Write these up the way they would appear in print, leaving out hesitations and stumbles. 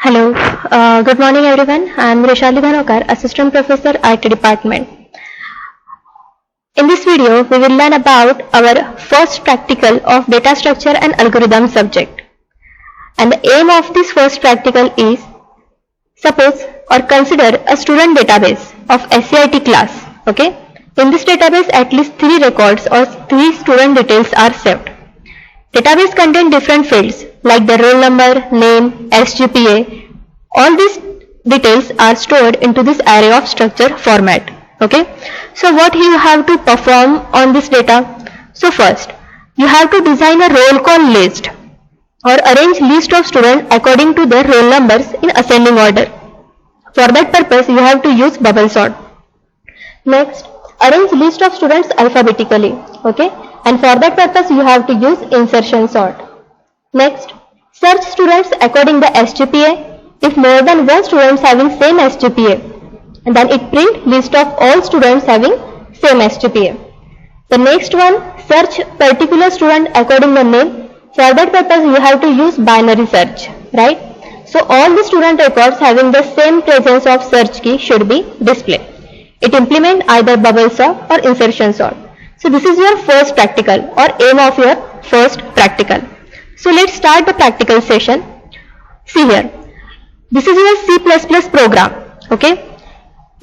Hello, good morning everyone. I am Rishali Dhanokar, Assistant Professor IT Department. In this video, we will learn about our first practical of data structure and algorithm subject. And the aim of this first practical is, suppose or consider a student database of SCIT class. Okay. In this database, at least 3 records or 3 student details are saved. Database contains different fields like the roll number, name, SGPA. All these details are stored into this array of structure format. Okay. So what you have to perform on this data? So first, you have to design a roll call list or arrange list of students according to their roll numbers in ascending order. For that purpose, you have to use bubble sort. Next, arrange list of students alphabetically. Okay. And for that purpose, you have to use insertion sort. Next, search students according the SGPA. If more than one students having same SGPA, then it print list of all students having same SGPA. The next one, search particular student according the name. For that purpose, you have to use binary search, right? So all the student records having the same presence of search key should be displayed. It implement either bubble sort or insertion sort. So this is your first practical or aim of your first practical. So let's start the practical session. See here. This is your C++ program. Okay.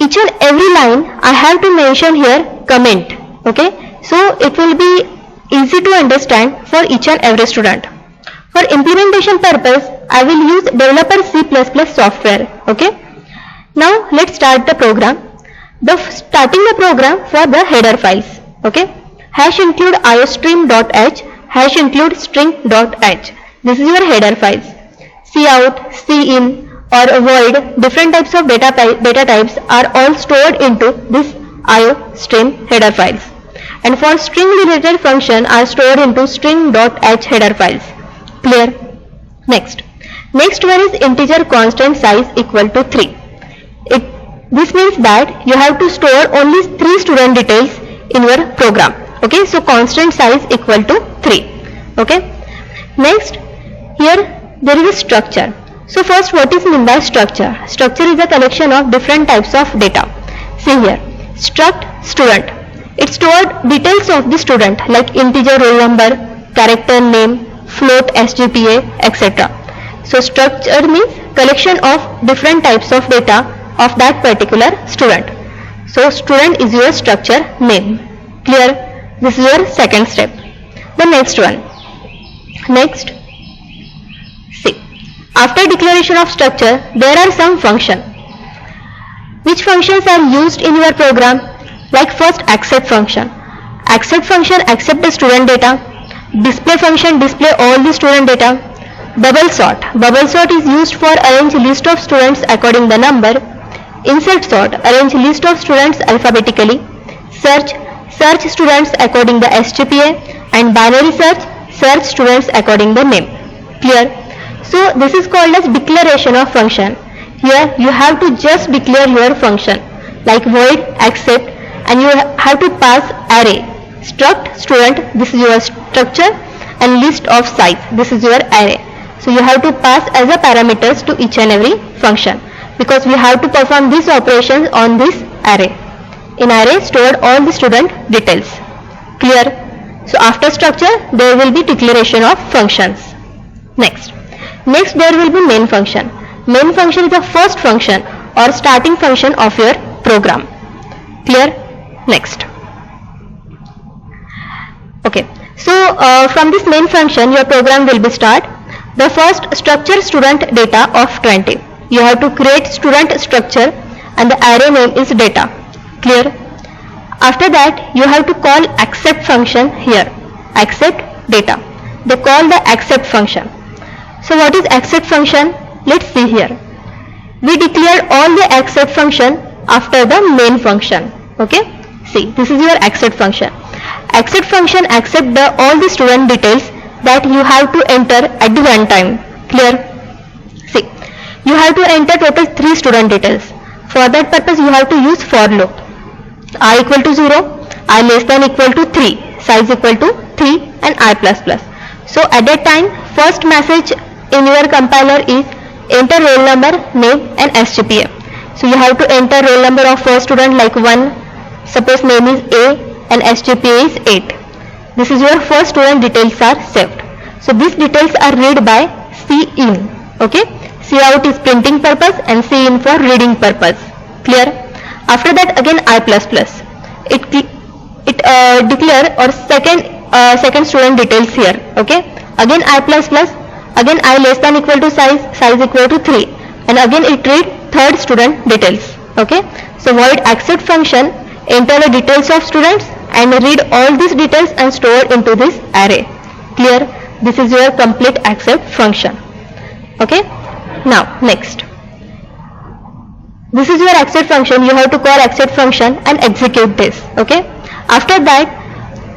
Each and every line I have to mention here comment. Okay. So it will be easy to understand for each and every student. For implementation purpose, I will use developer C++ software. Okay. Now let's start the program. Starting the program for the header files. Okay. Hash include iostream.h, hash include string.h. This is your header files. Cout, cin or void, different types of data types are all stored into this iostream header files. And for string related function are stored into string.h header files. Clear? Next one is integer constant size equal to 3. This means that you have to store only 3 student details in your program. Okay, so constant size equal to 3. Okay. Next, here there is a structure. So first, what is meant by structure? Structure is a collection of different types of data. See here, struct student. It stored details of the student like integer roll number, character name, float SGPA, etc. So structure means collection of different types of data of that particular student. So student is your structure name. Clear? This is your second step. The next one. Next. See. After declaration of structure, there are some functions. Which functions are used in your program? Like first accept function. Accept function accept the student data. Display function display all the student data. Bubble sort. Bubble sort is used for arrange list of students according the number. Insert sort arrange list of students alphabetically. Search students according the SGPA, and binary search students according the name. Clear? So this is called as declaration of function. Here you have to just declare your function like void accept, and you have to pass array struct student, this is your structure, and list of size, this is your array. So you have to pass as a parameters to each and every function, because we have to perform these operations on this array. In array stored all the student details. Clear? So after structure there will be declaration of functions. Next there will be main function. Main function is the first function or starting function of your program. Clear? Next. Okay. So from this main function your program will be start. The first structure student data of 20. You have to create student structure and the array name is data. Clear? After that you have to call accept function here. Accept data. They call the accept function. So what is accept function? Let's see here. We declare all the accept function after the main function. Okay? See, this is your accept function. Accept function accept all the student details that you have to enter at the one time. Clear? See, you have to enter total 3 student details. For that purpose you have to use for loop. I equal to 0, I less than equal to 3, size equal to 3, and I plus plus. So at that time first message in your compiler is enter roll number, name and SGPA. So you have to enter roll number of first student like 1, suppose name is A and SGPA is 8. This is your first student details are saved. So these details are read by CIN. Okay, Cout is printing purpose and CIN for reading purpose. Clear? After that again I++. It declare or second student details here. Okay, again I++, again I less than equal to size equal to 3, and again it read third student details. Okay, so void accept function enter the details of students and read all these details and store into this array. Clear? This is your complete accept function. Okay, now next, this is your accept function. You have to call accept function and execute this. Okay, after that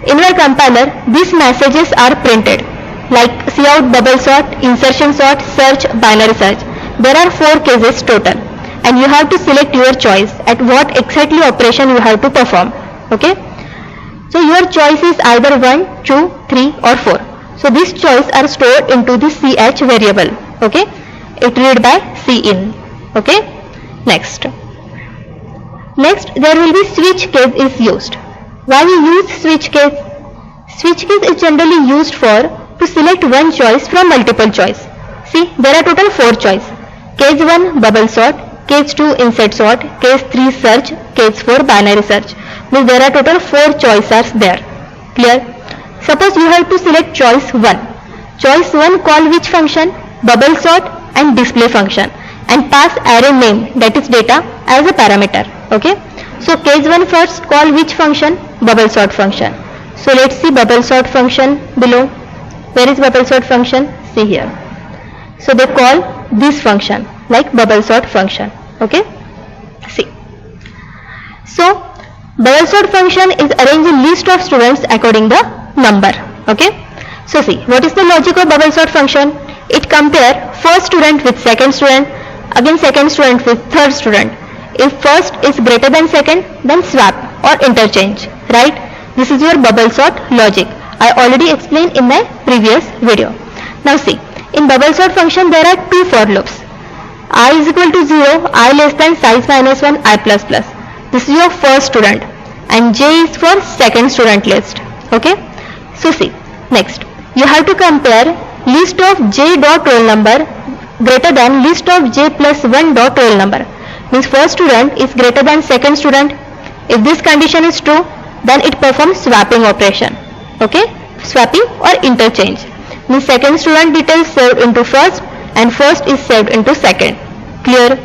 in your compiler these messages are printed like cout, bubble sort, insertion sort, search, binary search. There are 4 cases total and you have to select your choice at what exactly operation you have to perform. Okay, so your choice is either 1, 2, 3 or 4. So these choice are stored into the ch variable. Okay, it read by CIN. Okay, next there will be switch case is used. Why we use switch case? Switch case is generally used for to select one choice from multiple choice. See, there are total 4 choice. Case 1 bubble sort, case 2 insert sort, case 3 search, case 4 binary search. Means there are total 4 choices there. Clear? Suppose you have to select choice 1. Choice 1 call which function? Bubble sort and display function, and pass array name, that is data, as a parameter. Okay, so case 1 first call which function? Bubble sort function. So let's see bubble sort function below. Where is bubble sort function? See here. So they call this function like bubble sort function. Okay, see. So bubble sort function is arranging list of students according the number. Okay, so see, what is the logic of bubble sort function? It compare first student with second student, again second student with third student. If first is greater than second, then swap or interchange, right? This is your bubble sort logic. I already explained in my previous video. Now see, in bubble sort function there are 2 for loops. I is equal to 0, I less than size minus 1, I++. This is your first student and j is for second student list. Okay, so see, next you have to compare list of j dot roll number greater than list of j plus 1 dot roll number. Means first student is greater than second student. If this condition is true, then it performs swapping operation. Okay, swapping or interchange. Means second student details saved into first and first is saved into second. Clear?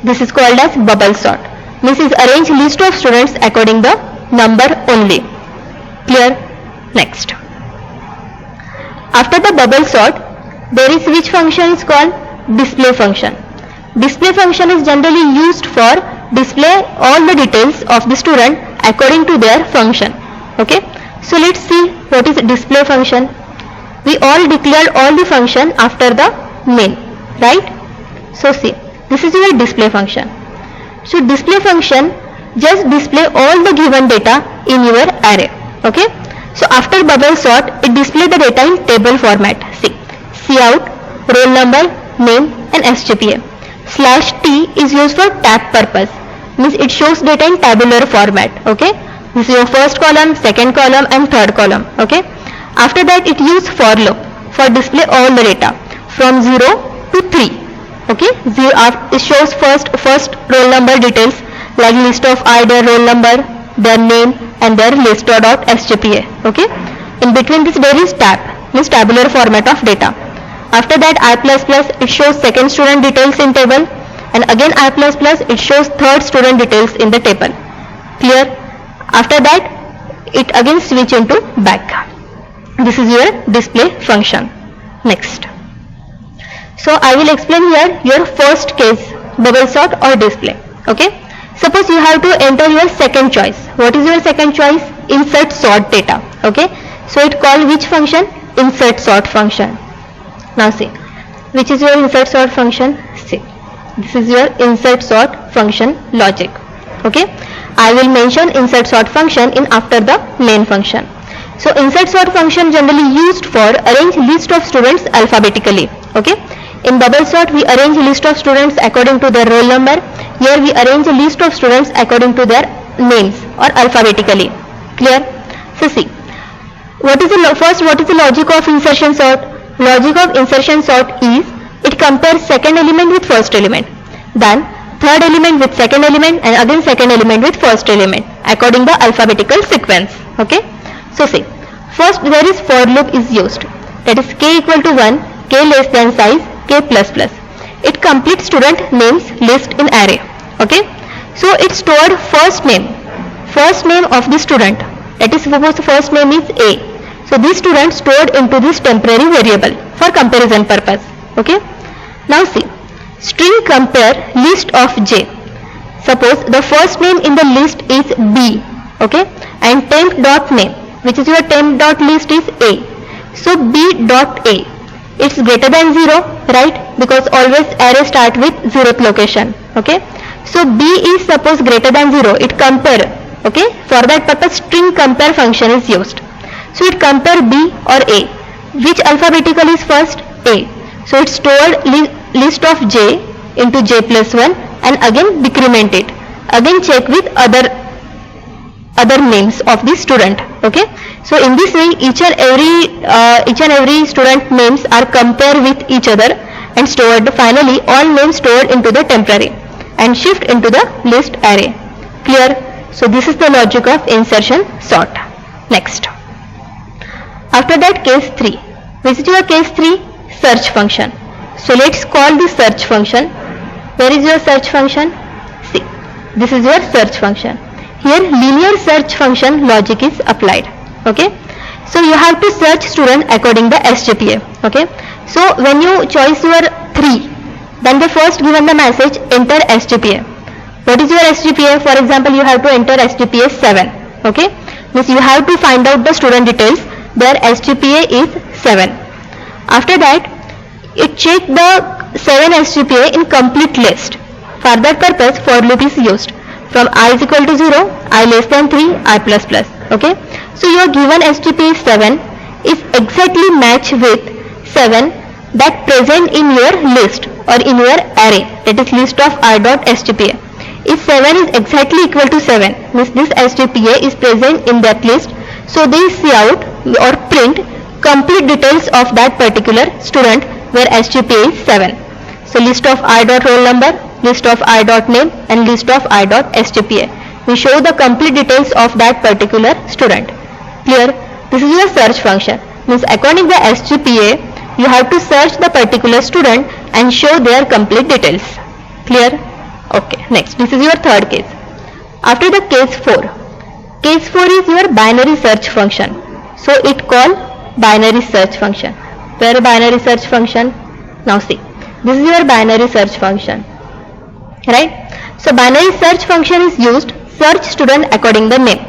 This is called as bubble sort. Means is arrange list of students according the number only. Clear? Next, after the bubble sort, there is which function is called? Display function. Display function is generally used for display all the details of the student according to their function. Okay, so let's see what is display function. We all declared all the function after the main, right? So see, this is your display function. So display function just display all the given data in your array. Okay, so after bubble sort, it display the data in table format. See, cout, roll number, name and SGPA. /t is used for tab purpose. Means it shows data in tabular format. Okay, this is your first column, second column and third column. Okay, after that it use for loop for display all the data from 0 to 3. Okay, it shows first roll number details like list of their roll number, their name and their list.sgpa. Okay, in between this there is tab, means tabular format of data. After that I++, it shows second student details in table, and again I++, it shows third student details in the table. Clear? After that it again switch into back. This is your display function. Next, so I will explain here your first case, bubble sort or display. Okay, suppose you have to enter your second choice. What is your second choice? Insert sort data. Okay, so it called which function? Insert sort function. Now see, which is your insert sort function? See, this is your insert sort function logic. Okay, I will mention insert sort function in after the main function. So insert sort function generally used for arrange list of students alphabetically. Okay, In bubble sort, we arrange a list of students according to their roll number. Here we arrange a list of students according to their names or alphabetically. Clear? So see, what is the logic of insertion sort? Logic of insertion sort is it compares second element with first element, then third element with second element, and again second element with first element according the alphabetical sequence. Okay? So see, first there is for loop is used, that is k equal to 1, k less than size, k plus plus. It completes student names list in array. Okay? So it stored first name of the student, that is suppose the first name is A. So this student stored into this temporary variable for comparison purpose. Okay? Now see, string compare list of J. Suppose the first name in the list is B, okay, and temp dot name, which is your temp dot list, is A. So B dot A, it's greater than 0, right? Because always array start with 0th location. Okay? So B is suppose greater than 0. It compare. Okay? For that purpose, string compare function is used. So it compare B or A. Which alphabetical is first? A. So it stored list of J into J plus 1 and again decrement it. Again check with other names of the student. Okay? So in this way, each and every student names are compared with each other and stored. Finally, all names stored into the temporary and shift into the list array. Clear? So this is the logic of insertion sort. Next. After that, case 3. Which is your case 3? Search function. So let's call the search function. Where is your search function? See, this is your search function. Here linear search function logic is applied. Okay? So you have to search student according the SGPA. Okay? So when you choose your 3, then the first given the message enter SGPA. What is your SGPA? For example, you have to enter SGPA 7. Okay? Means you have to find out the student details. Their SGPA is 7. After that, it check the 7 SGPA in complete list. For that purpose, for loop is used. From I is equal to 0, I less than 3, I plus plus. Okay? So your given SGPA 7 is exactly match with 7 that present in your list or in your array, that is list of I dot SGPA. If 7 is exactly equal to 7, means this SGPA is present in that list, so they see out or print complete details of that particular student where SGPA is 7. So list of I dot roll number, list of I dot name, and list of I dot SGPA. We show the complete details of that particular student. Clear? This is your search function. Means according to the SGPA, you have to search the particular student and show their complete details. Clear? Okay. Next, this is your third case. After the case 4. Case 4 is your binary search function. So it called binary search function. Where binary search function? Now see, this is your binary search function. Right? So binary search function is used search student according the name.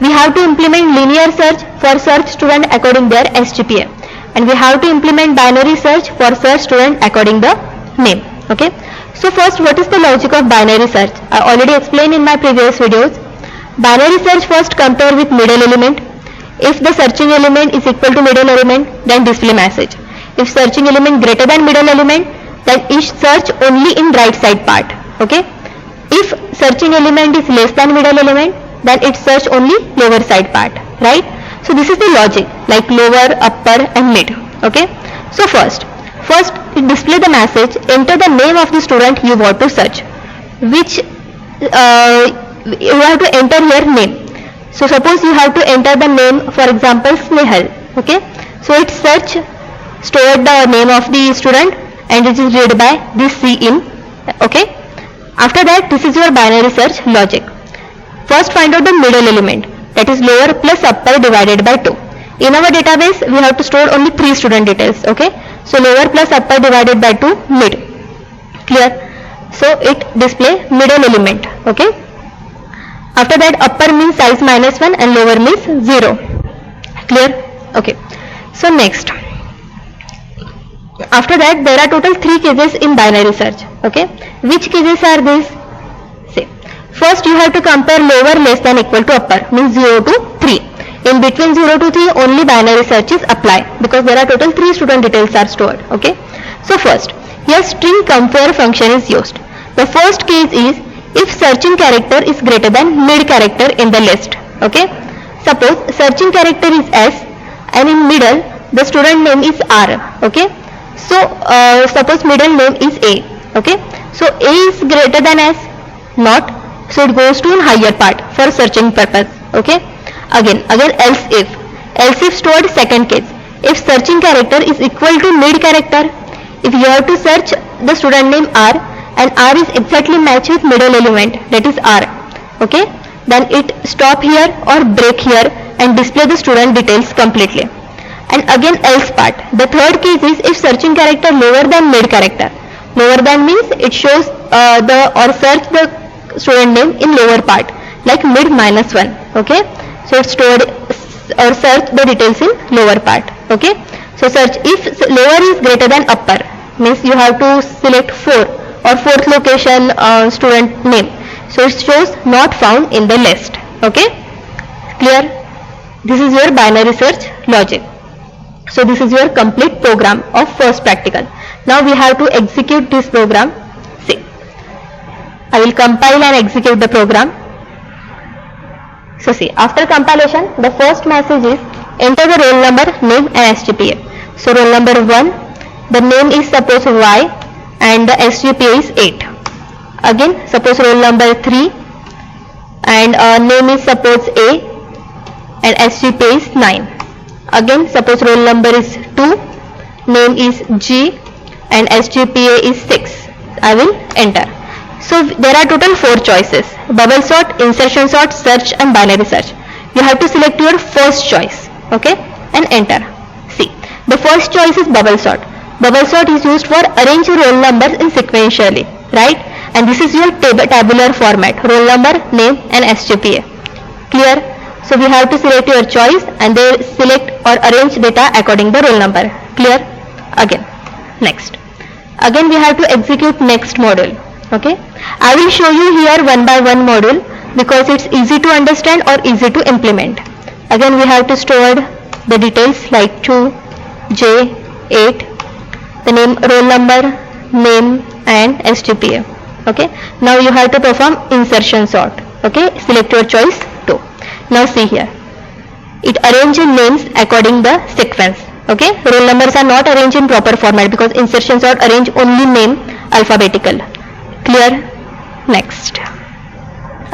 We have to implement linear search for search student according their SGPA, and we have to implement binary search for search student according the name. Okay? So first, what is the logic of binary search? I already explained in my previous videos. Binary search first compare with middle element. If the searching element is equal to middle element, then display message. If searching element greater than middle element, then it search only in right side part. Okay? If searching element is less than middle element, then it search only lower side part. Right? So this is the logic, like lower, upper and mid. Okay? So first it display the message, enter the name of the student you want to search, which you have to enter here name. So suppose you have to enter the name, for example, Snehal. Okay? So it search, stored the name of the student, and it is read by this C in. Okay? After that, this is your binary search logic. First find out the middle element, that is lower plus upper divided by 2. In our database, we have to store only 3 student details. Okay? So lower plus upper divided by 2, mid. Clear? So it display middle element. Okay? After that, upper means size minus 1 and lower means 0. Clear? Okay. So next, after that, there are total 3 cases in binary search. Okay? Which cases are these? Say, first you have to compare lower less than equal to upper, means 0 to 3. In between 0 to 3, only binary search is apply, because there are total 3 student details are stored. Okay? So first, here string compare function is used. The first case is if searching character is greater than mid character in the list. Okay, suppose searching character is S and in middle the student name is R. Okay, so suppose middle name is A. Okay, so A is greater than S, not, so it goes to a higher part for searching purpose. Okay, again else if stored second case, if searching character is equal to mid character, if you have to search the student name R and R is exactly matched with middle element, that is R. Okay, then it stop here or break here and display the student details completely. And again else part, the third case is if searching character lower than mid character. Lower than means it shows search the student name in lower part, like mid -1. Okay, so it stored or search the details in lower part. Okay, so search if lower is greater than upper, means you have to select 4 or fourth location student name, so it shows not found in the list. Okay, clear? This is your binary search logic. So this is your complete program of first practical. Now we have to execute this program. See, I will compile and execute the program. So see, after compilation, the first message is enter the roll number, name and SGPA. So roll number 1, the name is suppose Y and the SGPA is 8. Again, suppose roll number 3 and name is suppose A and SGPA is 9. Again, suppose roll number is 2, name is G and SGPA is 6. I will enter. So there are total 4 choices: bubble sort, insertion sort, search and binary search. You have to select your first choice. Okay, and enter. See, the first choice is bubble sort. Bubble sort is used for arrange roll numbers in sequentially, right? And this is your tabular format: roll number, name and SGPA. Clear? So we have to select your choice and they select or arrange data according to the roll number. Clear? Again, next. Again we have to execute next module. Okay, I will show you here one by one module because it's easy to understand or easy to implement. Again we have to store the details like 2, J, 8, the name, roll number, name and SGPA. Okay, now you have to perform insertion sort. Okay, select your choice 2. Now see here, it arranges names according the sequence. Okay, roll numbers are not arranged in proper format because insertion sort arrange only name alphabetical. Clear? Next.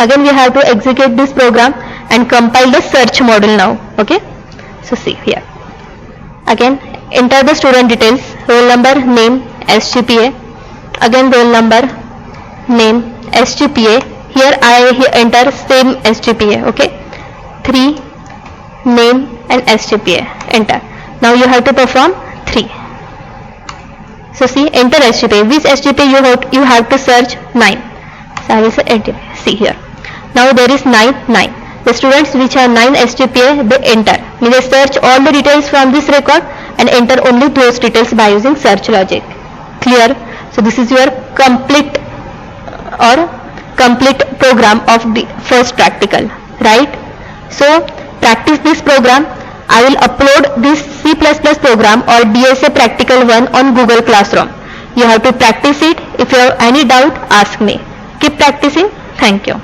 Again we have to execute this program and compile the search module now. Okay, so see here. Again enter the student details: roll number, name, SGPA. Again roll number, name, SGPA. Here I enter same SGPA. Okay, 3, name and SGPA. Enter. Now you have to perform 3. So see, enter SGPA. Which SGPA you have to search? 9. So I will say enter. See here. Now there is 9. The students which have 9 SGPA, they enter. Means they search all the details from this record and enter only those details by using search logic. Clear? So this is your complete program of the first practical, right? So practice this program. I will upload this C++ program or DSA Practical 1 on Google Classroom. You have to practice it. If you have any doubt, ask me. Keep practicing. Thank you.